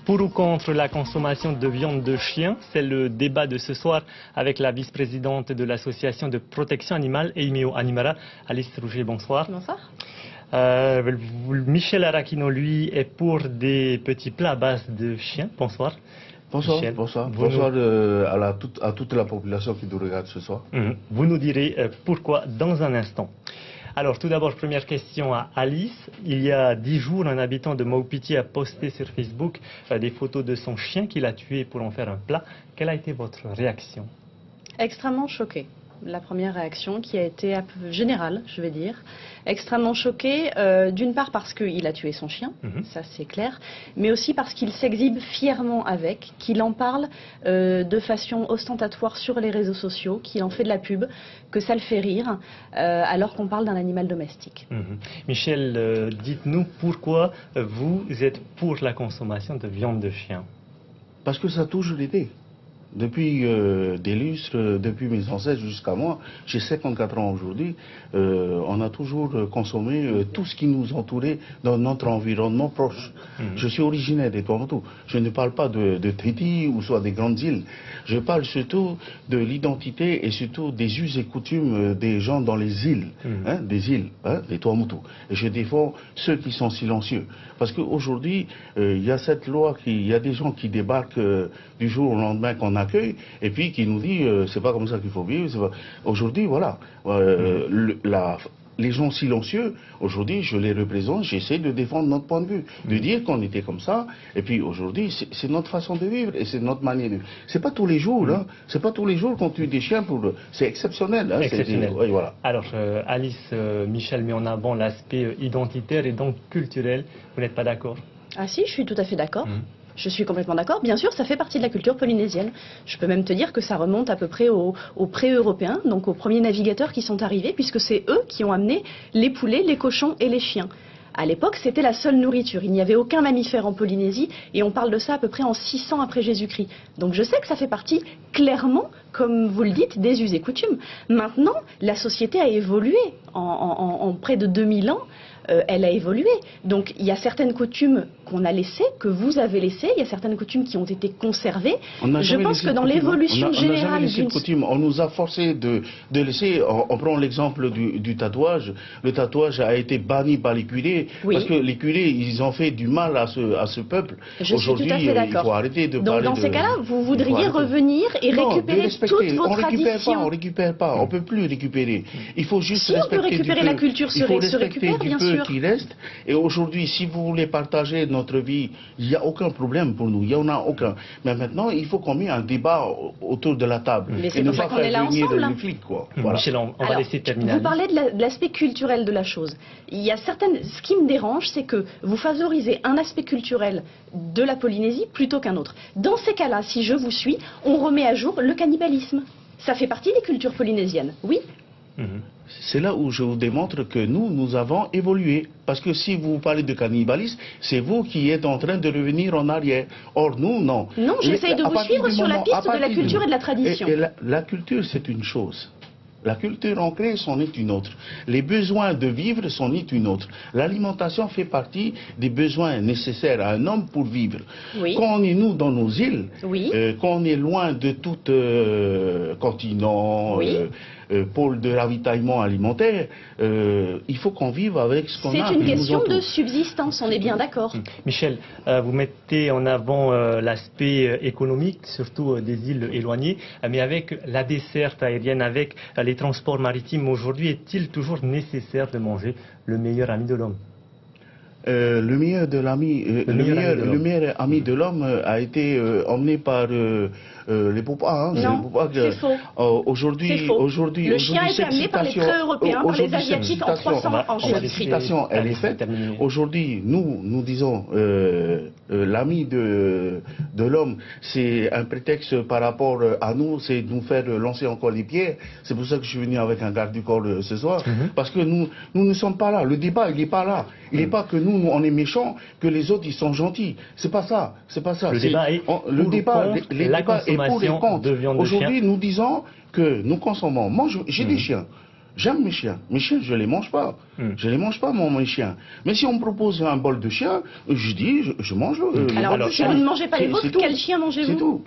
Pour ou contre la consommation de viande de chien, c'est le débat de ce soir avec la vice-présidente de l'association de protection animale, Eimeo Animara, Alice Rouget. Bonsoir. Bonsoir. Michel Arakino, lui, est pour des petits plats à base de chien. Bonsoir. Bonsoir, Michel, bonsoir. Vous Bonsoir à toute la population qui nous regarde ce soir. Vous nous direz pourquoi dans un instant. Alors, tout d'abord, première question à Alice. Il y a 10 jours, un habitant de Maupiti a posté sur Facebook des photos de son chien qu'il a tué pour en faire un plat. Quelle a été votre réaction? Extrêmement choquée. La première réaction qui a été un peu générale, je vais dire. Extrêmement choquée, d'une part parce qu'il a tué son chien, ça c'est clair, mais aussi parce qu'il s'exhibe fièrement avec, qu'il en parle de façon ostentatoire sur les réseaux sociaux, qu'il en fait de la pub, que ça le fait rire, alors qu'on parle d'un animal domestique. Michel, dites-nous pourquoi vous êtes pour la consommation de viande de chien? Parce que ça a toujours été. Depuis des lustres, depuis mes ancêtres jusqu'à moi, j'ai 54 ans aujourd'hui, on a toujours consommé tout ce qui nous entourait dans notre environnement proche. Je suis originaire des Tuamotu. Je ne parle pas de Tahiti ou soit des grandes îles. Je parle surtout de l'identité et surtout des us et coutumes des gens dans les îles, des Tuamotu. Et je défends ceux qui sont silencieux. Parce qu'aujourd'hui, il y a cette loi, il y a des gens qui débarquent du jour au lendemain qu'on accueille, et puis qui nous dit c'est pas comme ça qu'il faut vivre. Aujourd'hui, voilà, les gens silencieux, aujourd'hui, je les représente, j'essaie de défendre notre point de vue, de dire qu'on était comme ça, et puis aujourd'hui, c'est notre façon de vivre, et c'est notre manière de vivre. C'est pas tous les jours, là, c'est pas tous les jours qu'on tue des chiens c'est exceptionnel. Hein, exceptionnel. Oui, voilà. Alors, Alice, Michel met en avant l'aspect identitaire et donc culturel. Vous n'êtes pas d'accord? Ah si, je suis tout à fait d'accord. Je suis complètement d'accord. Bien sûr, ça fait partie de la culture polynésienne. Je peux même te dire que ça remonte à peu près aux pré-européens, donc aux premiers navigateurs qui sont arrivés, puisque c'est eux qui ont amené les poulets, les cochons et les chiens. À l'époque, c'était la seule nourriture. Il n'y avait aucun mammifère en Polynésie, et on parle de ça à peu près en 600 après Jésus-Christ. Donc je sais que ça fait partie, clairement, comme vous le dites, des us et coutumes. Maintenant, la société a évolué en près de 2000 ans. Elle a évolué. Donc il y a certaines coutumes qu'on a laissées, que vous avez laissées, il y a certaines coutumes qui ont été conservées. Je pense que dans l'évolution générale d'une... On nous a forcé de laisser, on prend l'exemple du tatouage. Le tatouage a été banni par les curés, parce que les curés, ils ont fait du mal à ce peuple. Aujourd'hui, il faut arrêter de donc parler dans ces cas-là, vous voudriez revenir et récupérer toute vos traditions. On récupère pas, on peut plus récupérer. Il faut juste respecter on peut récupérer la culture, se récupère, bien sûr. Qui reste. Et aujourd'hui, si vous voulez partager notre vie, il n'y a aucun problème pour nous, il n'y en a aucun. Mais maintenant, il faut qu'on mette un débat autour de la table. Mais c'est pour ça qu'on est là ensemble. Les flics, quoi. Voilà. Michel, on va laisser terminer. Vous parlez de l'aspect culturel de la chose. Il y a ce qui me dérange, c'est que vous favorisez un aspect culturel de la Polynésie plutôt qu'un autre. Dans ces cas-là, si je vous suis, on remet à jour le cannibalisme. Ça fait partie des cultures polynésiennes, oui. C'est là où je vous démontre que nous avons évolué. Parce que si vous parlez de cannibalisme, c'est vous qui êtes en train de revenir en arrière. Or, nous, non. Non, j'essaye de vous suivre sur la piste de la culture et de la tradition. Et la culture, c'est une chose. La culture ancrée, c'en est une autre. Les besoins de vivre, c'en est une autre. L'alimentation fait partie des besoins nécessaires à un homme pour vivre. Oui. Quand on est, nous, dans nos îles, quand on est loin de tout continent, pôle de ravitaillement alimentaire, il faut qu'on vive avec ce qu'on a. C'est une question de subsistance, on est bien d'accord. Michel, vous mettez en avant l'aspect économique, surtout des îles éloignées, mais avec la desserte aérienne, avec les transports maritimes aujourd'hui, est-il toujours nécessaire de manger le meilleur ami de l'homme? Le meilleur ami de l'homme a été emmené par les Poupas. Non, c'est faux. Aujourd'hui, le chien a été amené par les pré-européens, par les Asiatiques en 300 ans. Cette citation, elle est faite. Aujourd'hui, nous disons l'ami de l'homme, c'est un prétexte par rapport à nous, c'est de nous faire lancer encore les pierres. C'est pour ça que je suis venu avec un garde du corps ce soir, parce que nous ne sommes pas là. Le débat, il n'est pas là. Il n'est pas que nous, on est méchants, que les autres, ils sont gentils. C'est pas ça. C'est pas ça. Le débat est pour et contre. Aujourd'hui, nous disons que nous consommons. Moi, j'ai des chiens. J'aime mes chiens. Mes chiens, je les mange pas. Je les mange pas, mes chiens. Mais si on me propose un bol de chien, je dis, je mange le Alors, bol de si chien. vous ne mangez pas les vôtres, quel chien C'est mangez-vous? tout.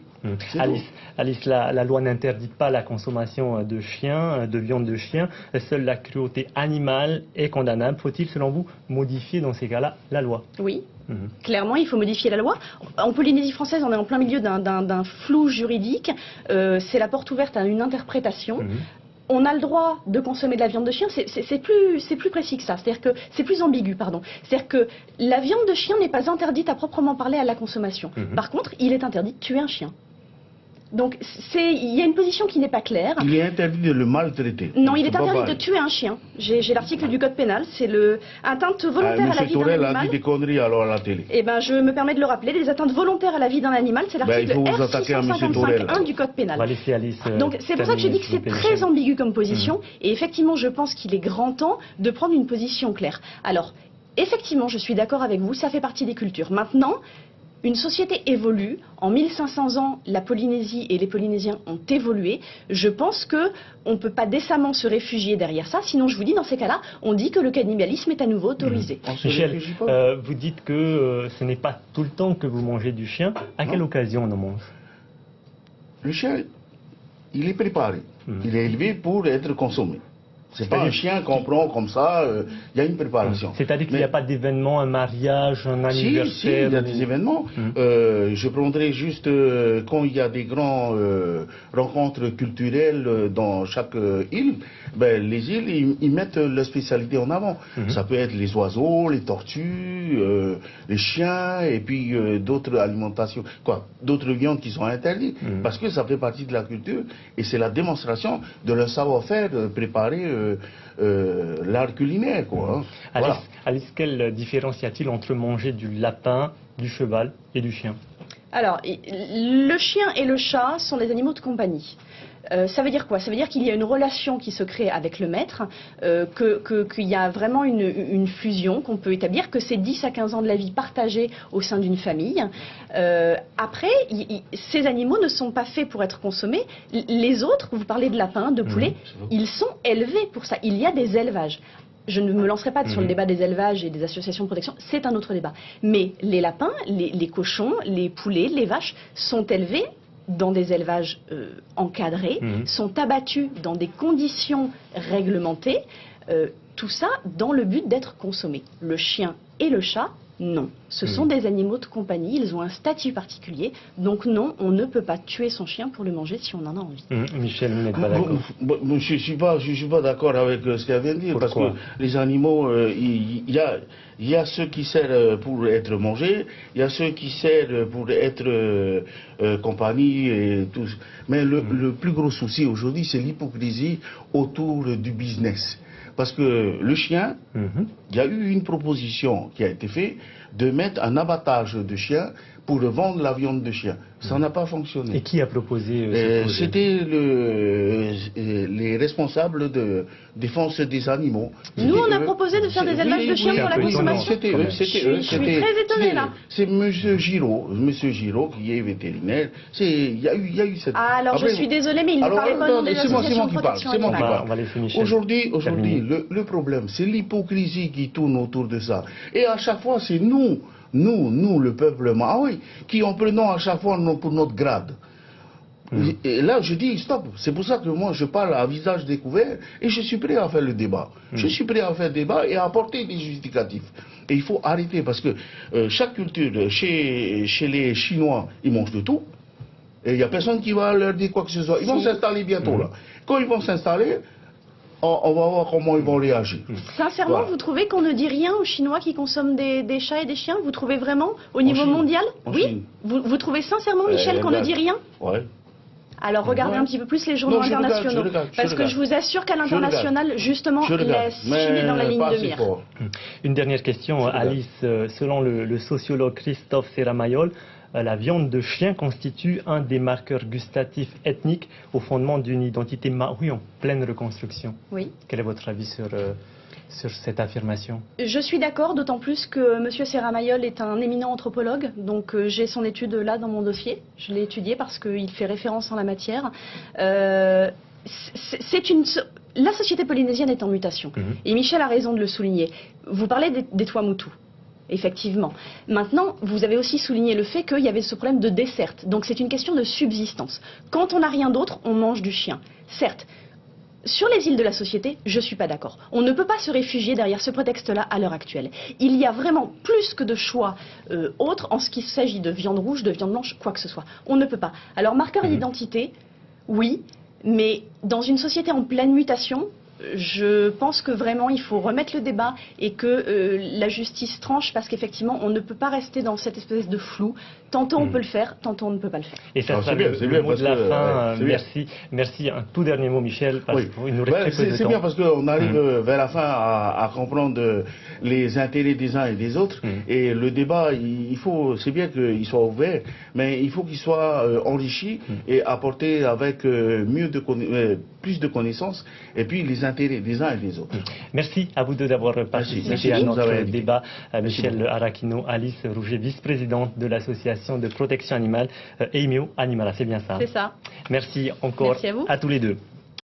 Alice, la loi n'interdit pas la consommation de chiens, de viande de chien. Seule la cruauté animale est condamnable. Faut-il, selon vous, modifier dans ces cas-là la loi? Oui. Clairement, il faut modifier la loi. En Polynésie française, on est en plein milieu d'un flou juridique. C'est la porte ouverte à une interprétation. On a le droit de consommer de la viande de chien, c'est plus précis que ça, c'est-à-dire que c'est plus ambigu, pardon. C'est-à-dire que la viande de chien n'est pas interdite à proprement parler à la consommation. Par contre, il est interdit de tuer un chien. Donc, il y a une position qui n'est pas claire. Il est interdit de le maltraiter. Non, il est interdit de tuer un chien. J'ai l'article du code pénal, c'est atteinte volontaire à la vie d'un Tourelle animal. a dit des conneries alors à la télé. Eh ben, je me permets de le rappeler, les atteintes volontaires à la vie d'un animal, c'est l'article R655.1 du code pénal. On va laisser Alice, donc c'est pour ça que je dis que c'est très ambigu comme position, et effectivement je pense qu'il est grand temps de prendre une position claire. Alors, effectivement, je suis d'accord avec vous, ça fait partie des cultures. Maintenant, une société évolue. En 1500 ans, la Polynésie et les Polynésiens ont évolué. Je pense qu'on ne peut pas décemment se réfugier derrière ça. Sinon, je vous dis, dans ces cas-là, on dit que le cannibalisme est à nouveau autorisé. Michel, vous dites que ce n'est pas tout le temps que vous mangez du chien. À quelle occasion on en mange? Le chien, il est préparé. Il est élevé pour être consommé. C'est pas un chien qu'on prend comme ça, il y a une préparation. C'est-à-dire qu'il n'y a pas d'événement, un mariage, un anniversaire? Si, il y a des événements. Je prendrai juste quand il y a des grandes rencontres culturelles dans chaque île, ben, les îles, ils mettent leur spécialité en avant. Ça peut être les oiseaux, les tortues, les chiens, et puis d'autres alimentations, d'autres viandes qui sont interdites. Parce que ça fait partie de la culture, et c'est la démonstration de leur savoir-faire préparer l'art culinaire, quoi. Alice, quelle différence y a-t-il entre manger du lapin, du cheval et du chien? Alors, le chien et le chat sont des animaux de compagnie. Ça veut dire quoi? Ça veut dire qu'il y a une relation qui se crée avec le maître, qu'il y a vraiment une fusion qu'on peut établir, que c'est 10 à 15 ans de la vie partagée au sein d'une famille. Après, ces animaux ne sont pas faits pour être consommés. Les autres, vous parlez de lapins, de poulets, ils sont élevés pour ça. Il y a des élevages. Je ne me lancerai pas sur le débat des élevages et des associations de protection, c'est un autre débat. Mais les lapins, les cochons, les poulets, les vaches sont élevés dans des élevages encadrés, sont abattus dans des conditions réglementées, tout ça dans le but d'être consommés. Le chien et le chat, non. Ce sont des animaux de compagnie, ils ont un statut particulier, donc non, on ne peut pas tuer son chien pour le manger si on en a envie. Michel, vous n'êtes pas d'accord? Je ne suis pas d'accord avec ce qu'elle vient de dire, parce que les animaux, il y a ceux qui servent pour être mangés, il y a ceux qui servent pour être compagnie et tout. Mais le plus gros souci aujourd'hui, c'est l'hypocrisie autour du business. Parce que le chien, il y a eu une proposition qui a été faite de mettre un abattage de chien pour vendre la viande de chien. Ça n'a pas fonctionné. Et qui a proposé C'était les responsables de défense des animaux. Nous, on a proposé de faire des élevages de chiens pour la consommation. C'était eux. Je suis très étonnée là. C'est Monsieur Giraud qui est vétérinaire. Il y a eu cette... Ah, alors je suis désolée, mais il ne parlait pas des associations de protection animale. Aujourd'hui, le problème, c'est l'hypocrisie qui tourne autour de ça. Et à chaque fois, c'est nous, le peuple maori, qui en prenons à chaque fois pour notre grade. Et là, je dis stop. C'est pour ça que moi, je parle à visage découvert et je suis prêt à faire le débat. Je suis prêt à faire le débat et à apporter des justificatifs. Et il faut arrêter parce que chaque culture, chez les Chinois, ils mangent de tout. Et il n'y a personne qui va leur dire quoi que ce soit. Ils vont s'installer bientôt là. Quand ils vont s'installer, on va voir comment ils vont réagir. Sincèrement, vous trouvez qu'on ne dit rien aux Chinois qui consomment des chats et des chiens? Vous trouvez vraiment, au niveau mondial? Oui. Vous trouvez sincèrement, Michel, qu'on ne dit rien? Oui. Alors regardez un petit peu plus les journaux internationaux. Parce que je vous assure qu'à l'international, justement, la Chine est dans la ligne de mire. Une dernière question, Alice. Selon le sociologue Christophe Serramayol, la viande de chien constitue un des marqueurs gustatifs ethniques au fondement d'une identité maori en pleine reconstruction. Oui. Quel est votre avis sur cette affirmation? Je suis d'accord, d'autant plus que M. Serramayol est un éminent anthropologue, donc j'ai son étude là dans mon dossier. Je l'ai étudié parce qu'il fait référence en la matière. La société polynésienne est en mutation. Et Michel a raison de le souligner. Vous parlez des Tuamotu. Effectivement. Maintenant, vous avez aussi souligné le fait qu'il y avait ce problème de desserte. Donc c'est une question de subsistance. Quand on n'a rien d'autre, on mange du chien. Certes, sur les îles de la société, je ne suis pas d'accord. On ne peut pas se réfugier derrière ce prétexte-là à l'heure actuelle. Il y a vraiment plus que de choix autres en ce qui s'agit de viande rouge, de viande blanche, quoi que ce soit. On ne peut pas. Alors, marqueur d'identité, oui, mais dans une société en pleine mutation, je pense que vraiment il faut remettre le débat et que la justice tranche parce qu'effectivement on ne peut pas rester dans cette espèce de flou. Tantôt on peut le faire, tantôt on ne peut pas le faire. Et ça sera le mot de la fin. Merci. Un tout dernier mot, Michel, parce qu'il nous reste très peu de temps. C'est bien parce qu'on arrive vers la fin à comprendre les intérêts des uns et des autres. Et le débat, c'est bien qu'il soit ouvert, mais il faut qu'il soit enrichi et apporté avec plus de connaissances et puis les intérêts des uns et des autres. Merci à vous deux d'avoir participé à notre débat. Michel Arakino, Alice Rouget, vice-présidente de l'association de protection animale EIMEO Animala, c'est bien ça? C'est ça. Merci encore à tous les deux.